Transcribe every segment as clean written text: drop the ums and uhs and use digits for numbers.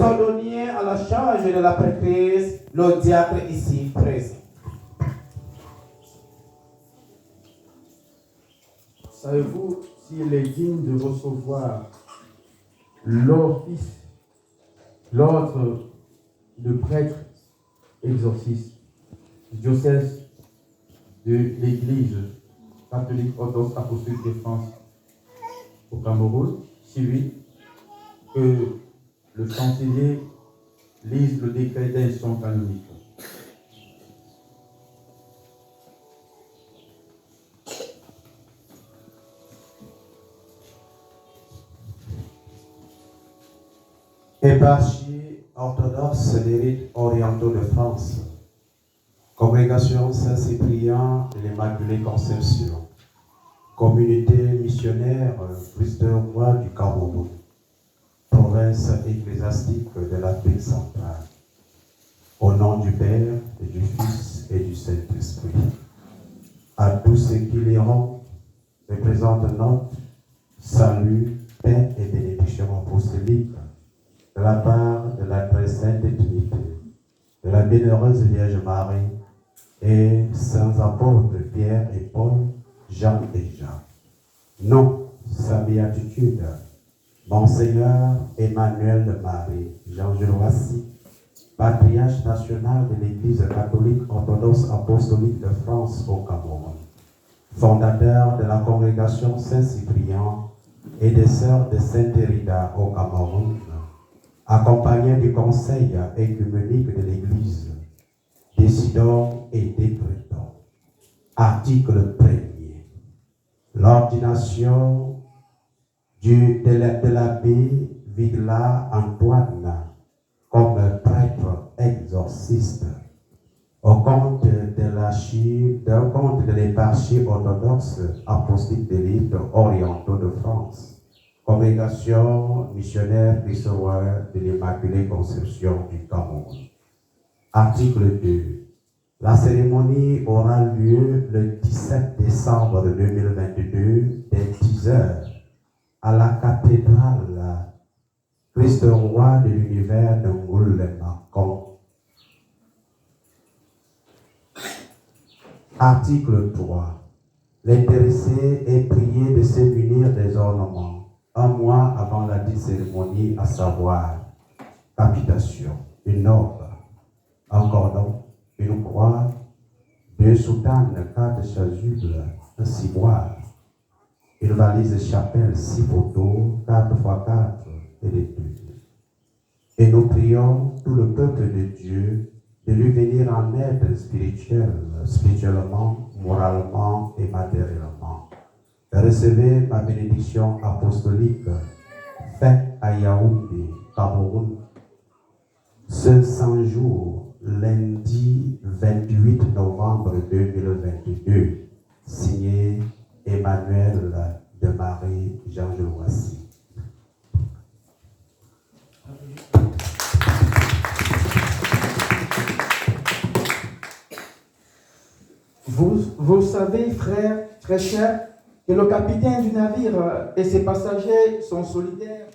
ordonniez à la charge de la prêtrise le diacre ici présent. Savez-vous s'il est digne de recevoir l'ordre de prêtre exorciste du diocèse de l'Église catholique orthodoxe apostolique de France au Cameroun, si oui, que le chancelier lise le décret d'instruction canonique? Éparchie orthodoxe des rites orientaux de France, Congrégation Saint-Cyprien de l'Immaculée Conception, Communauté missionnaire Christ-Roi du Cameroun, province ecclésiastique de l'Afrique centrale, au nom du Père et du Fils et du Saint-Esprit, à tous ceux qui liront, représentent notre salut, paix et bénédiction apostolique de la part de la très sainte Trinité, de la bienheureuse Vierge Marie et saints apôtres Pierre et Paul, Jean et Jean. Non, sa béatitude, Monseigneur Emmanuel de Marie, Jean-Jules Roissy, patriarche national de l'Église catholique orthodoxe apostolique de France au Cameroun, fondateur de la congrégation Saint-Cyprien et des sœurs de Sainte-Hérida au Cameroun, accompagné du conseil œcuménique de l'Église, décidons et décrétons. Article 1er. L'ordination de l'abbé Vigla Antoine comme prêtre exorciste au compte de l'éparchie orthodoxe apostolique des rites orientaux de France. Congrégation missionnaire Christ-Roi de l'Immaculée Conception du Cameroun. Article 2. La cérémonie aura lieu le 17 décembre 2022 dès 10h à la cathédrale Christ-Roi de l'univers de Ngoulemacon. Article 3. L'intéressé est prié de se munir des ornements un mois avant la dite cérémonie, à savoir capitation, une orbe, un cordon, une croix, 2 soutanes, 4 chasubles, un ciboire, une valise chapelle, 6 photos, 4x4 et des tuiles. Et nous prions tout le peuple de Dieu de lui venir en aide spirituellement, moralement et matériellement. Recevez ma bénédiction apostolique faite à Yaoundé, Cameroun, ce 100 jours, lundi 28 novembre 2022, signé Emmanuel de Marie Jean-Jules Roissy. Vous savez, frères, très chers, que le capitaine du navire et ses passagers sont solidaires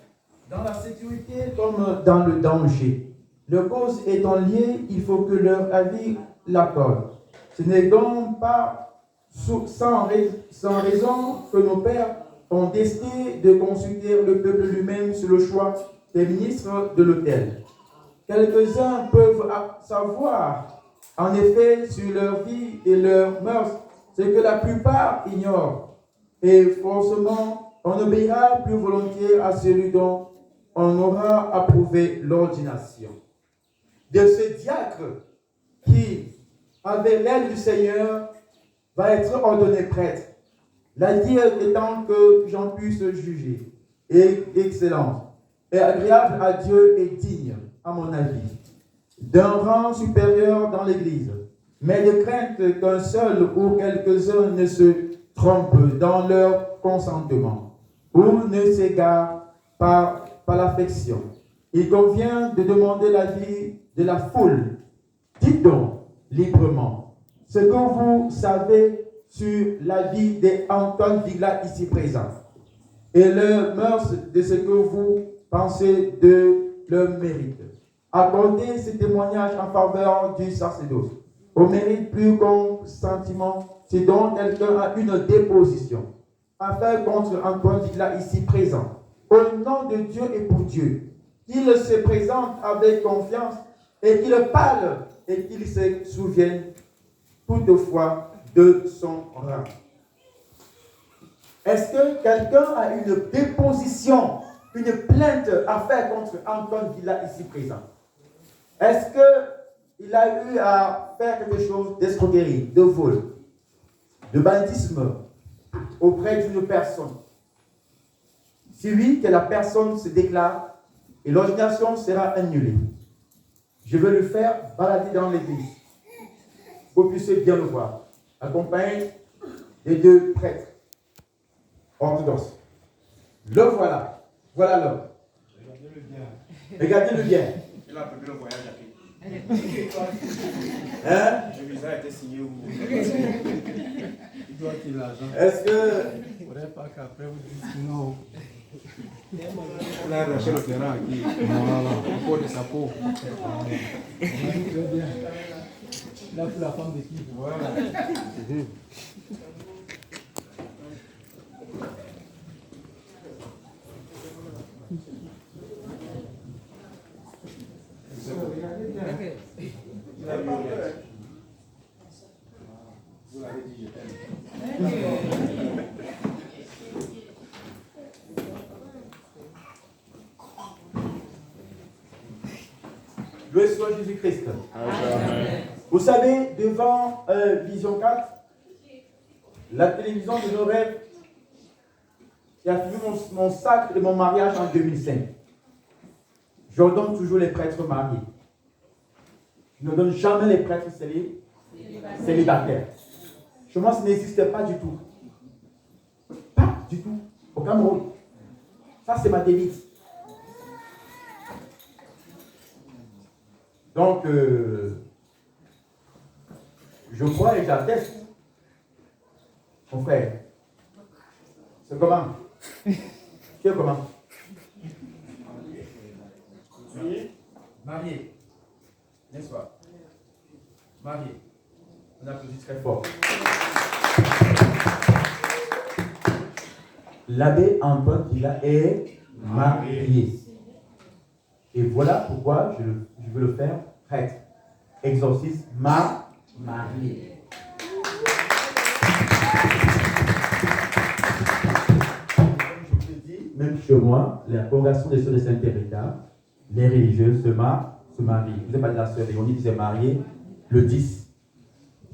dans la sécurité comme dans le danger. Leurs causes étant liées, il faut que leur avis l'accorde. Ce n'est donc pas sans raison que nos pères ont décidé de consulter le peuple lui-même sur le choix des ministres de l'autel. Quelques-uns peuvent savoir, en effet, sur leur vie et leurs mœurs, ce que la plupart ignorent. Et forcément, on obéira plus volontiers à celui dont on aura approuvé l'ordination. De ce diacre qui, avec l'aide du Seigneur, va être ordonné prêtre. La dire étant que j'en puisse juger, est excellente, et agréable à Dieu et digne, à mon avis, d'un rang supérieur dans l'Église, mais de crainte qu'un seul ou quelques-uns ne se trompent dans leur consentement ou ne s'égarent par l'affection. Il convient de demander l'avis de la foule. Dites donc librement ce que vous savez sur la vie d'Antoine Vigla ici présent et le mœurs de ce que vous pensez de le mérite. Accorder ce témoignage en faveur du sacerdoce. Au mérite plus qu'un sentiment, c'est donc quelqu'un a une déposition à faire contre Antoine Vigla ici présent. Au nom de Dieu et pour Dieu, qu'il se présente avec confiance et qu'il parle et qu'il se souvienne toutefois de son rang. Est-ce que quelqu'un a une déposition, une plainte à faire contre Antoine Vigla ici présent? Est-ce qu'il a eu à faire quelque chose d'escroquerie, de vol, de bandisme auprès d'une personne? Si oui, que la personne se déclare et l'ordination sera annulée. Je vais le faire balader dans l'église. Vous puissiez bien le voir. Accompagné des deux prêtres orthodoxes. Le voilà. Voilà l'homme. Regardez-le bien. Regardez-le bien. Il a prévu le voyage à pied. Hein? Le visa a été signé où? Il doit qu'il l'argent. Est-ce que... Il ne faudrait pas qu'après vous dites non. Il a arraché le terrain aquí. Voilà. Il faut de sa peau. Très bien. Il a pris la femme d'équipe. Voilà. Vous l'avez dit, je t'aime. Loué soit Jésus-Christ. Vous savez, devant Vision 4, la télévision de nos rêves, qui a filmé mon sacre de mon mariage en 2005. J'ordonne toujours les prêtres mariés. Je ne donne jamais les prêtres célibataires. Chez moi, ça n'existait pas du tout. Pas du tout. Au Cameroun. Ça, c'est ma devise. Donc, je crois et j'atteste. Mon frère, c'est comment? Tu es comment? Marié. N'est-ce pas? Marié. On applaudit très fort. L'abbé Antoine Vigla est marié. Et voilà pourquoi je veux le faire prêtre. Exorcisme marié. Comme je te dis, même chez moi, la congrégation des sœurs de Saint-Hérita, les religieuses se marient. Vous n'êtes pas de la sœur Léonie qui s'est mariée le 10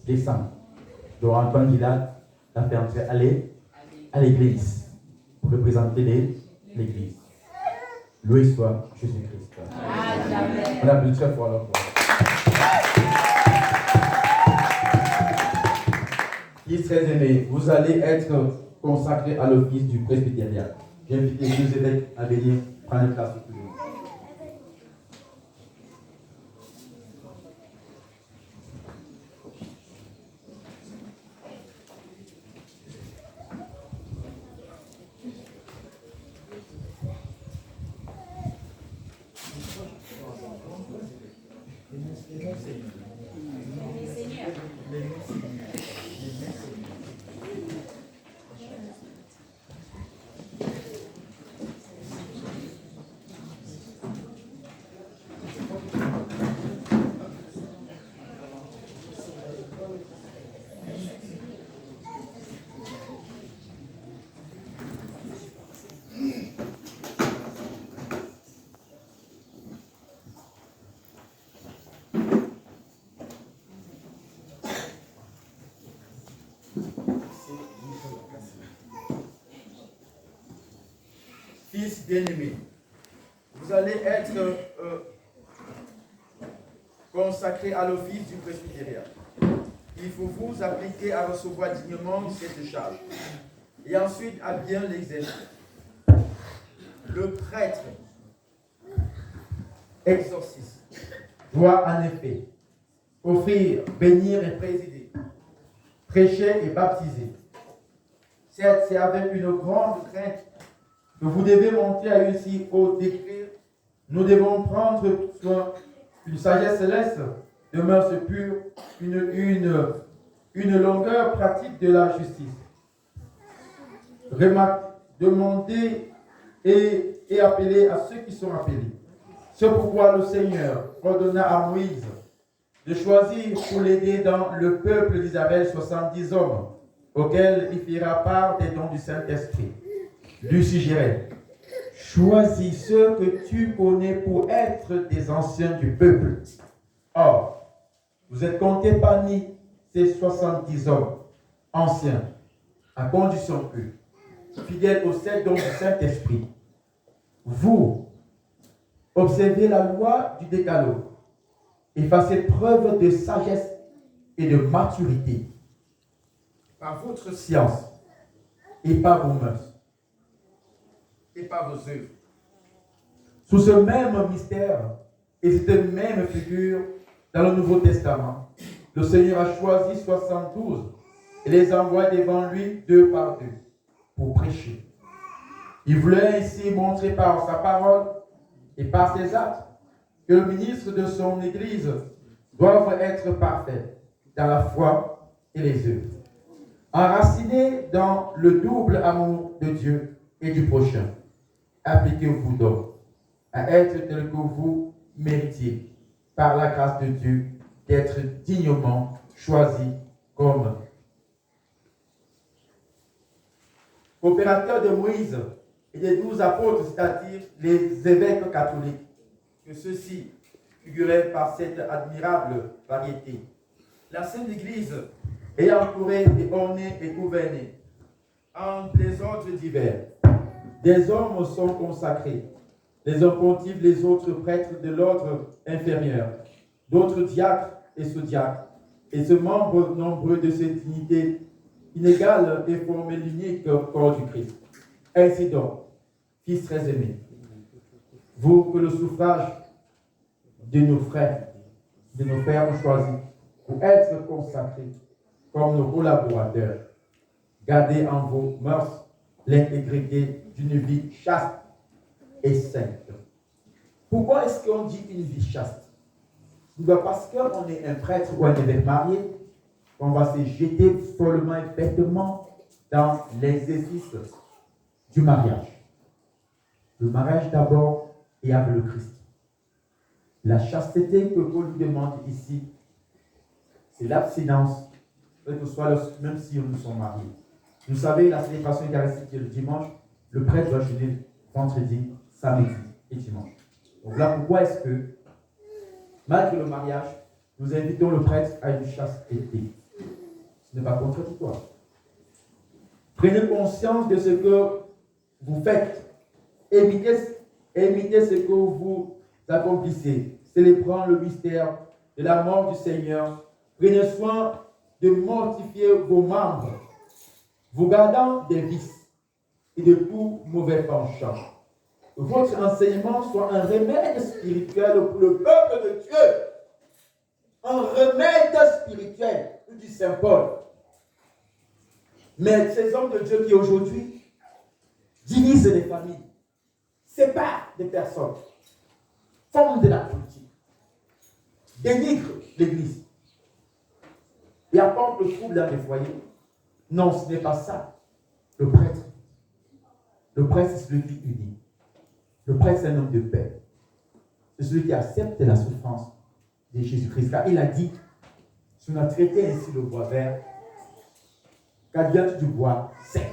décembre. Donc Antoine Vigla l'a fait entrer à l'église pour représenter l'église. Loué soit Jésus-Christ. On applaudit très fort alors. Fils très aimé, vous allez être consacré à l'office du presbytériat. J'invite les deux évêques à venir prendre place au public. Fils bien-aimé, vous allez être consacré à l'office du presbytériat. Il faut vous appliquer à recevoir dignement cette charge et ensuite à bien l'exercer. Le prêtre exorciste doit en effet offrir, bénir et présider, prêcher et baptiser. Certes, c'est avec une grande crainte que vous devez monter à une si haute degré Nous devons prendre soin d'une sagesse céleste, de mœurs pures, une longueur pratique de la justice. Demander et appeler à ceux qui sont appelés. C'est pourquoi le Seigneur ordonna à Moïse de choisir pour l'aider dans le peuple d'Israël 70 hommes, auxquels il fera part des dons du Saint-Esprit. Lui suggérait: choisis ceux que tu connais pour être des anciens du peuple. Or, vous êtes comptés parmi ces 70 hommes anciens, à condition que, fidèles aux 7 dons du Saint-Esprit, vous observez la loi du décalogue et fassiez preuve de sagesse et de maturité par votre science et par vos mœurs et par vos œuvres. Sous ce même mystère et cette même figure dans le Nouveau Testament, le Seigneur a choisi 72 et les envoie devant lui 2 par 2 pour prêcher. Il voulait ainsi montrer par sa parole et par ses actes que le ministre de son Église doit être parfait dans la foi et les œuvres, enraciné dans le double amour de Dieu et du prochain. Appliquez-vous donc à être tel que vous méritiez, par la grâce de Dieu, d'être dignement choisi comme opérateur de Moïse et des 12 apôtres, c'est-à-dire les évêques catholiques, que ceux-ci figuraient par cette admirable variété. La Sainte Église est entourée et ornée et gouvernée en des ordres divers. Des hommes sont consacrés, les hommes pontifes, les autres prêtres de l'ordre inférieur, d'autres diacres et sous-diacres, et ce membre nombreux de ces dignités inégales et formé l'unique corps du Christ. Ainsi donc, fils très aimés, vous que le suffrage de nos frères ont choisi pour être consacrés comme nos collaborateurs, gardez en vos mœurs l'intégrité d'une vie chaste et sainte. Pourquoi est-ce qu'on dit une vie chaste? Parce qu'on est un prêtre ou un évêque marié, on va se jeter follement et bêtement dans l'exercice du mariage. Le mariage d'abord est avec le Christ. La chasteté que Paul nous demande ici, c'est l'abstinence, quel que soit même si nous sommes mariés. Vous savez, la célébration eucharistique le dimanche, le prêtre doit jeûner vendredi, samedi et dimanche. Donc là, pourquoi est-ce que, malgré le mariage, nous invitons le prêtre à une chasteté? Ce n'est pas contradictoire. Prenez conscience de ce que vous faites. Imitez ce que vous accomplissez. Célébrant le mystère de la mort du Seigneur. Prenez soin de mortifier vos membres, vous gardant des vices et de tout mauvais penchant. Que votre enseignement soit un remède spirituel pour le peuple de Dieu. Un remède spirituel, dit Saint Paul. Mais ces hommes de Dieu qui aujourd'hui divisent les familles, séparent des personnes, font de la politique, dénigrent l'Église et apportent le trouble dans les foyers. Non, ce n'est pas ça. Le prêtre, c'est celui qui unit. Le prêtre, c'est un homme de paix. C'est celui qui accepte la souffrance de Jésus-Christ. Car il a dit, si on a traité ainsi le bois vert, qu'advient du bois sec.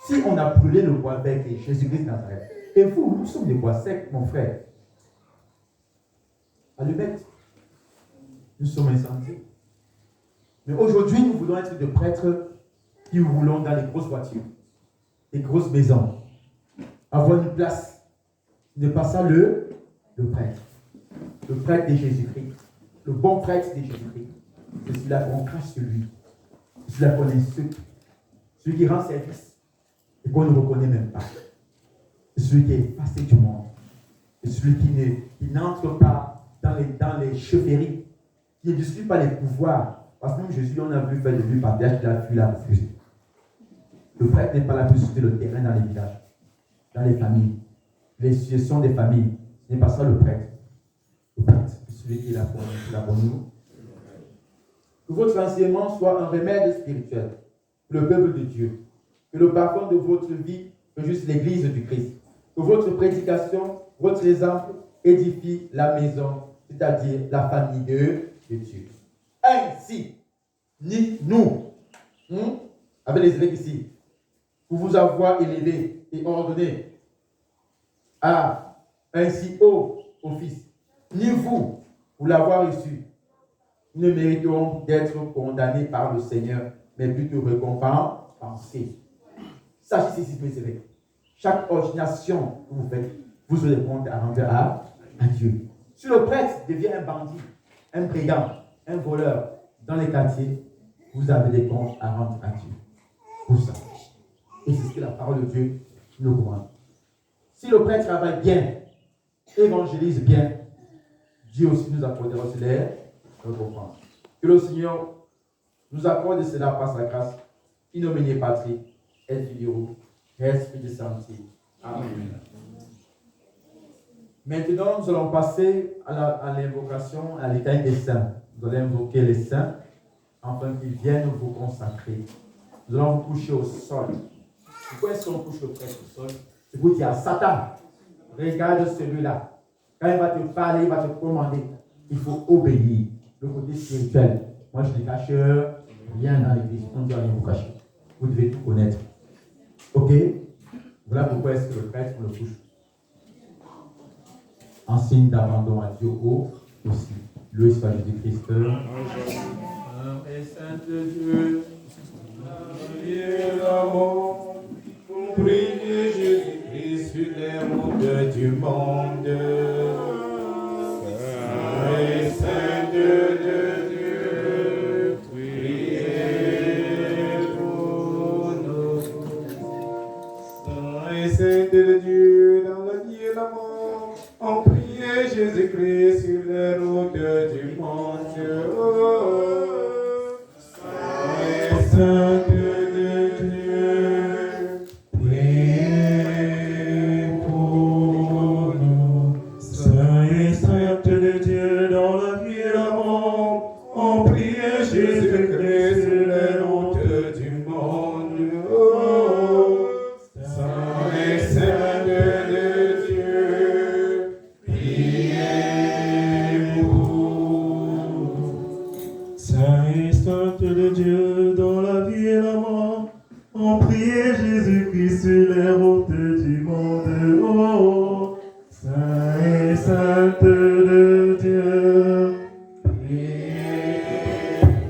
Si on a brûlé le bois vert qui est Jésus-Christ Nazareth, et vous, nous sommes des bois secs, mon frère. Allumette, nous sommes incendiés. Mais aujourd'hui, nous voulons être des prêtres qui roulons dans les grosses voitures, les grosses maisons, avoir une place. Ce n'est pas ça le prêtre. Le prêtre de Jésus-Christ, le bon prêtre de Jésus-Christ, c'est celui-là qu'on crache sur lui. C'est celui-là qu'on insulte. Celui qui rend service et qu'on ne reconnaît même pas. C'est celui qui est effacé du monde. C'est celui qui n'entre pas dans les chefferies, qui ne discute pas les pouvoirs. Parce que même Jésus, on a vu faire de lui partage, il a fui, il a refusé. Le prêtre n'est pas là pour discuter le terrain dans les villages, dans les familles. Les situations des familles, Ce n'est pas ça le prêtre. Le prêtre, c'est celui qui est là pour nous. Que votre enseignement soit un remède spirituel pour le peuple de Dieu. Que le parfum de votre vie réjouisse l'Église du Christ. Que votre prédication, votre exemple édifie la maison, c'est-à-dire la famille de Dieu. Ainsi, ni nous, avec les évêques ici, pour vous avoir élevé et ordonné à un si haut office, ni vous, pour l'avoir reçu, ne méritons d'être condamnés par le Seigneur, mais plutôt récompensés. Sachez ceci, mes évêques, chaque ordination que vous faites, vous aurez des comptes à rendre à Dieu. Si le prêtre devient un bandit, un brigand, un voleur dans les quartiers, vous avez des comptes à rendre à Dieu. Pour ça. Et c'est ce que la parole de Dieu nous commande. Si le prêtre travaille bien, évangélise bien, Dieu aussi nous accordera les récompenses. Que le Seigneur nous accorde cela par sa grâce. In nomine Patri et Filio et Spiritus Sancti. Amen. Maintenant, nous allons passer à l'invocation, à l'état des saints. Nous allons invoquer les saints afin qu'ils viennent vous consacrer. Nous allons vous coucher au sol. Pourquoi est-ce qu'on couche le prêtre au sol? C'est pour dire à Satan, regarde celui-là. Quand il va te parler, il va te commander. Il faut obéir. Le côté spirituel. Moi, je ne cache rien dans l'église. On ne doit rien vous cacher. Vous devez tout connaître. Ok? Voilà pourquoi est-ce que le prêtre, on le couche. En signe d'abandon à Dieu aussi. Loué soit Jésus-Christ. Et Saint Dieu, priez Jésus-Christ sur les routes du monde. Saint de Dieu, priez pour nous. Saint de Dieu, dans la vie et la mort, on prie Jésus-Christ sur les routes du monde. Saint de Dieu, priez pour nous. Saint et Sainte de Dieu, dans la vie et la mort, on prie Jésus-Christ sur les routes du monde. Saint et Sainte de Dieu, priez pour nous. Saint et Sainte de Dieu, dans la vie et la mort, on prie Jésus-Christ sur les routes du monde. Oh, Saint et Sainte de Dieu, priez pour nous.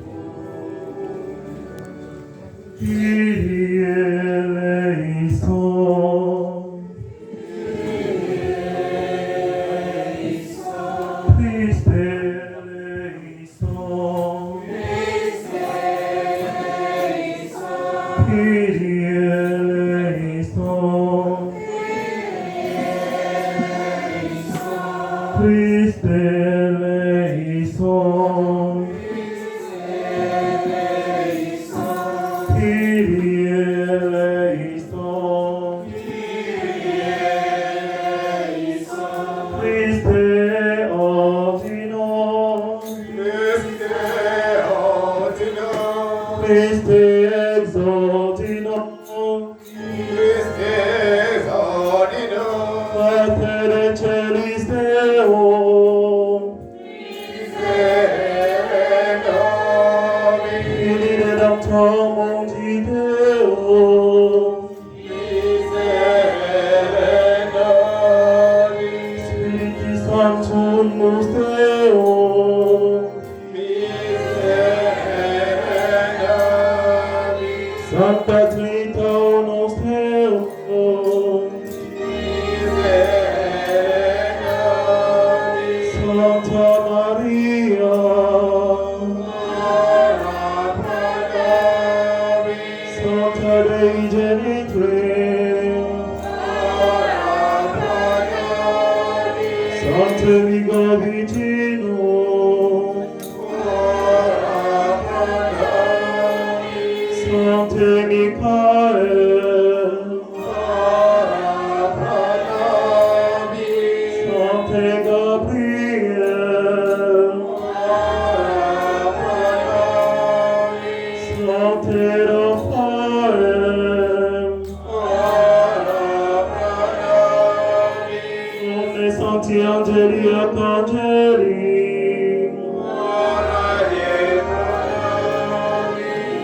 Kyrie eleison. Christ eleison. Kyrie eleison. Christ eleison. Kyrie eleison. Christ ordinant. Christ exordinant. Pater de celis Deo. Fili redemptor mundi Deo. Spiritus Sanctus Deo. Sancta Trinitas Deo. Santa Maria. Santa Dei Genitrix. Santa Vigo Virgino. Santa Michael. Saint Gabriel, Saint Raphaël, Omne Sancti Angeli et Angeli,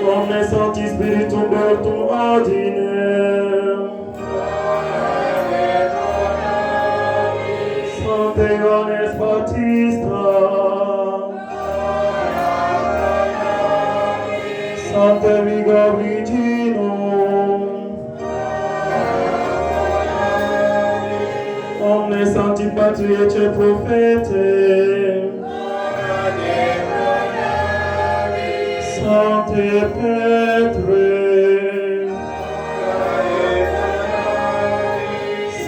Omne Sancti Spiritum Beatum Ordinem, Sancte Ioannes Baptista, Sancte Vigo Virginum, Omne Sancti Patriarche Prophete, Sancte Petre,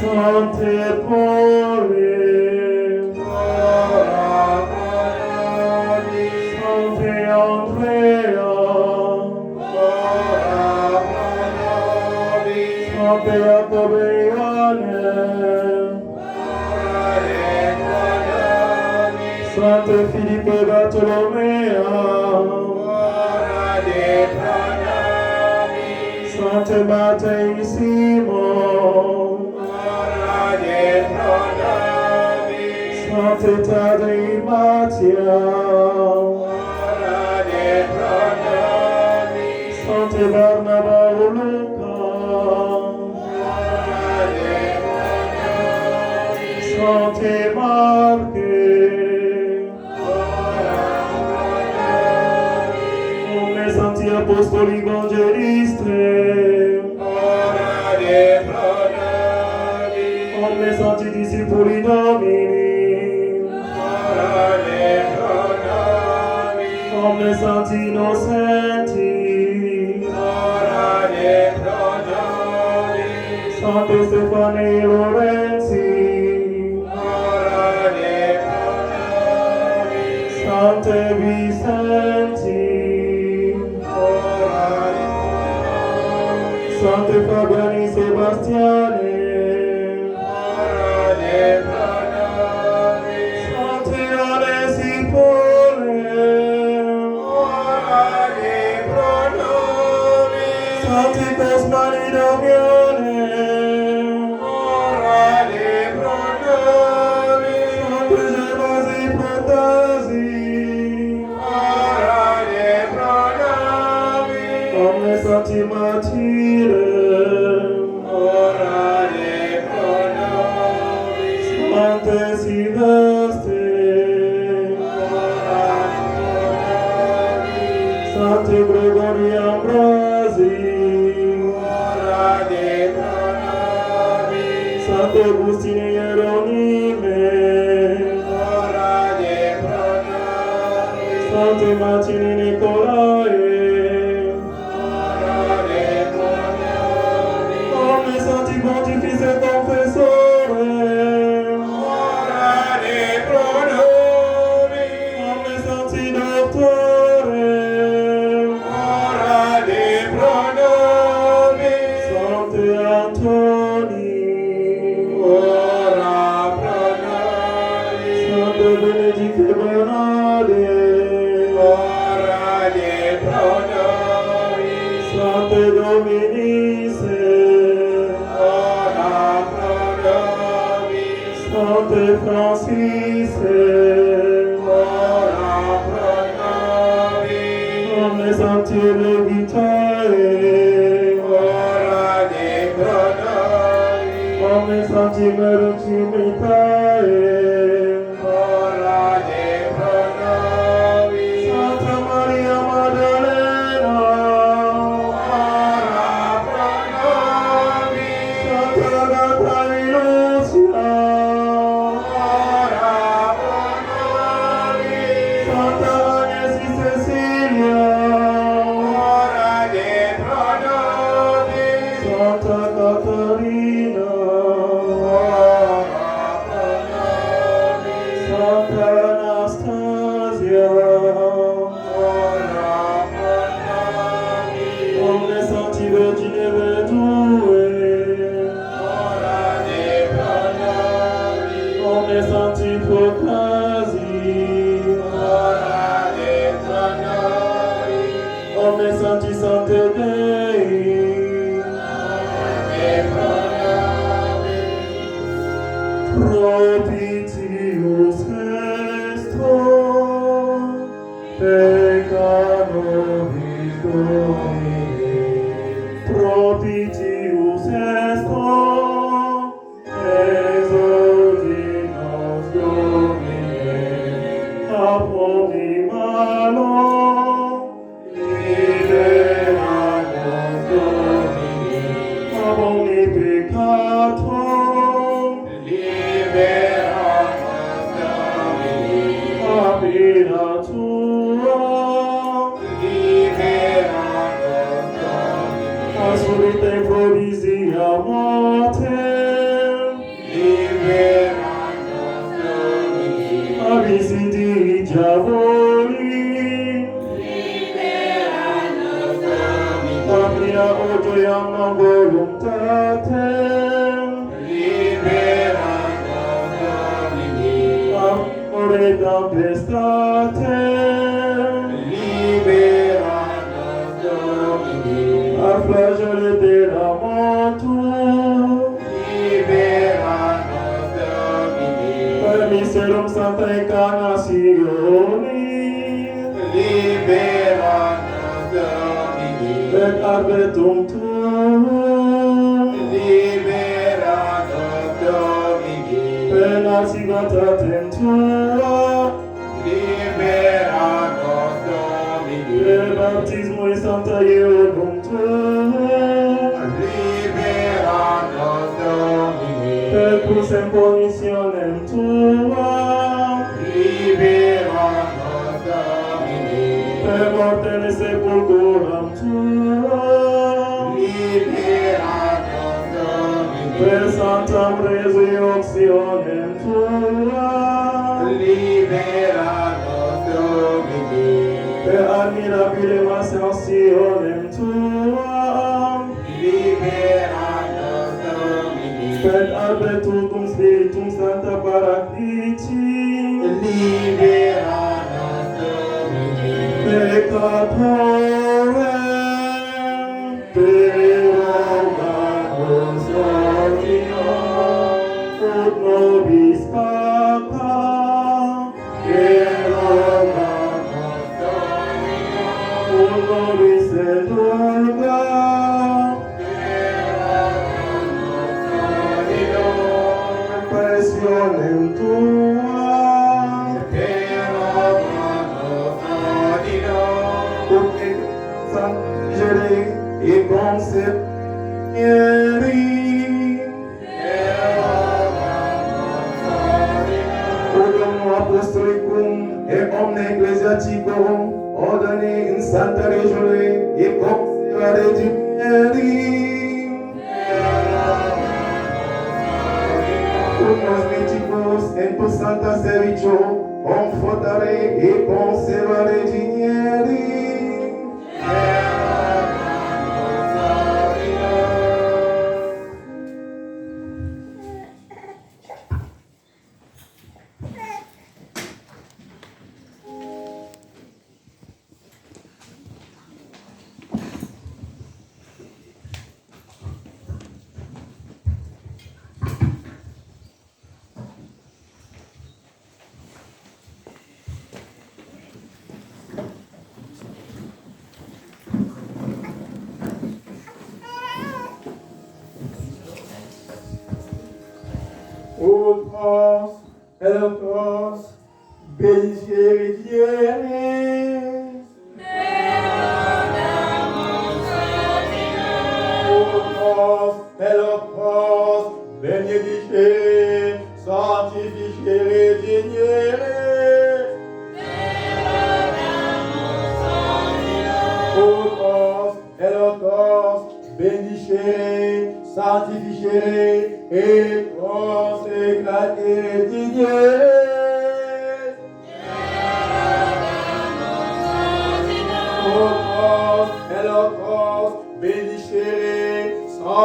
Sancte Paule, Sancte Andrea, Sancte Jacob et Ioanne, Sancte Philippe et Bartholoméa, Sancte Martin et Simon, Sancte Thaddée et Matthias, Sancte Barnabas et Lucas, Sancte Marc, Omne Sancti Apostoli Evangelistes, Omne Sancti Discipuli Domini, Omne Sancti Innocenti, Sancte Stefane e Lorenzi, Sancte Vicenti, Sancte Fabiani Sebastiane, Sancte Ioannes Hippone, Sancte Cosmani Damiane, Sancte Gervasi Protasi, Omne Sancti Martyres, Sancte Sylvestre, Sancte Gregorio Ambrasi, Sancte Augustine Hieronyme, Sancte Martini Nicolae, Omne Sancti Pontifices et Confessores, Omne Sancti Doctores, Sancte Antoni, Sancte Benedicte Bernarde, Sancte Dominice, Sancte Francis, Omne Sancti Levitae, Omne Sancti Merutimitae, Santa Maria Maddalena, Santa Agata e Lucia, Santa Agnes e Cecilia, Santa Catarina, Santa Anastasia, Omne Sancti Virgine Verdue, Omne Sancti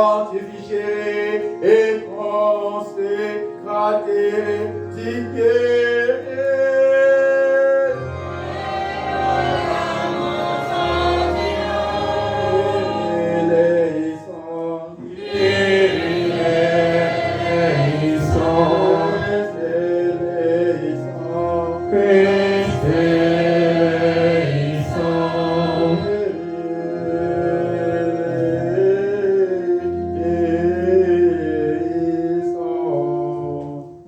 sanctifié et consécraté.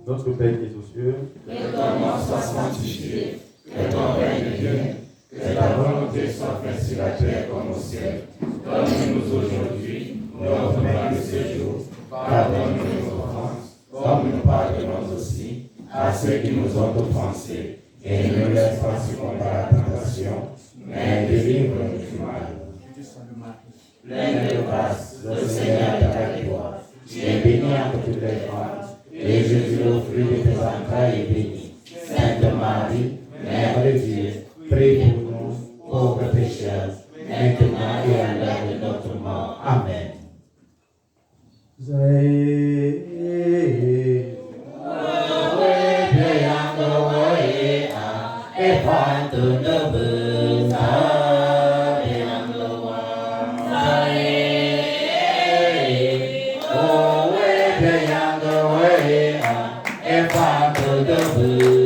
Notre Père qui es aux cieux, que ton nom soit sanctifié, que ton règne vienne, que ta volonté soit faite sur la terre comme au ciel. Donne-nous aujourd'hui notre pain de ce jour. Pardonne-nous nos offenses, comme nous pardonnons aussi à ceux qui nous ont offensés. Et ne nous laisse pas succomber à la tentation, mais délivre-nous du mal. Pleine de grâce, le Seigneur est avec toi. Tu es bénie entre toutes les femmes, et Jésus, le fruit de tes entrailles, est béni. Sainte Marie, Mère de Dieu, prie pour nous, pauvres pécheurs, maintenant et à l'heure de notre mort. Amen. If I could